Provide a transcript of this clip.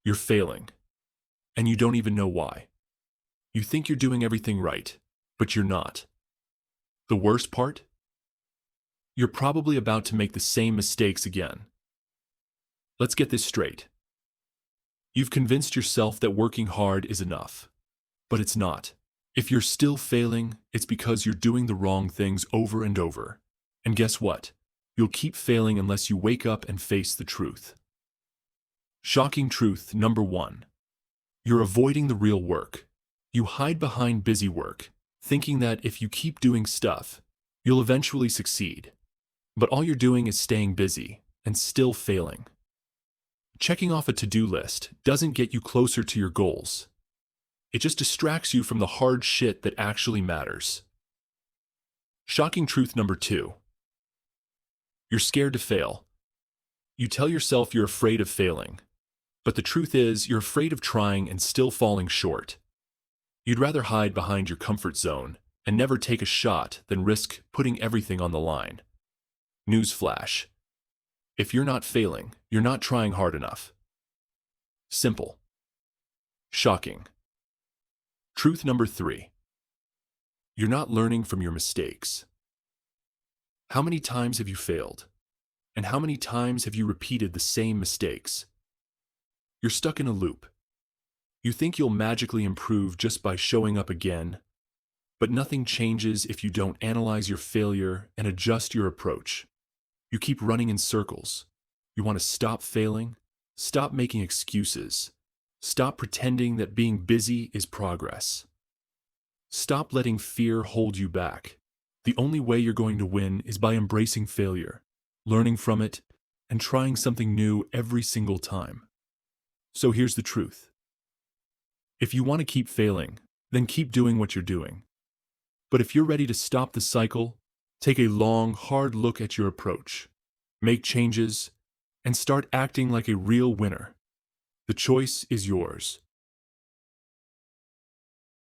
You're failing, and you don't even know why. You think you're doing everything right, but you're not. The worst part? You're probably about to make the same mistakes again. Let's get this straight. You've convinced yourself that working hard is enough, but it's not. If you're still failing, it's because you're doing the wrong things over and over. And guess what? You'll keep failing unless you wake up and face the truth. Shocking truth number one. You're avoiding the real work. You hide behind busy work, thinking that if you keep doing stuff, you'll eventually succeed. But all you're doing is staying busy and still failing. Checking off a to-do list doesn't get you closer to your goals. It just distracts you from the hard shit that actually matters. Shocking truth number two. You're scared to fail. You tell yourself you're afraid of failing, but the truth is you're afraid of trying and still falling short. You'd rather hide behind your comfort zone and never take a shot than risk putting everything on the line. Newsflash. If you're not failing, you're not trying hard enough. Simple. Shocking. Truth number three. You're not learning from your mistakes. How many times have you failed? And how many times have you repeated the same mistakes? You're stuck in a loop. You think you'll magically improve just by showing up again, but nothing changes if you don't analyze your failure and adjust your approach. You keep running in circles. You want to stop failing, stop making excuses, stop pretending that being busy is progress. Stop letting fear hold you back. The only way you're going to win is by embracing failure, learning from it, and trying something new every single time. So here's the truth. If you want to keep failing, then keep doing what you're doing. But if you're ready to stop the cycle, take a long, hard look at your approach, make changes, and start acting like a real winner. The choice is yours.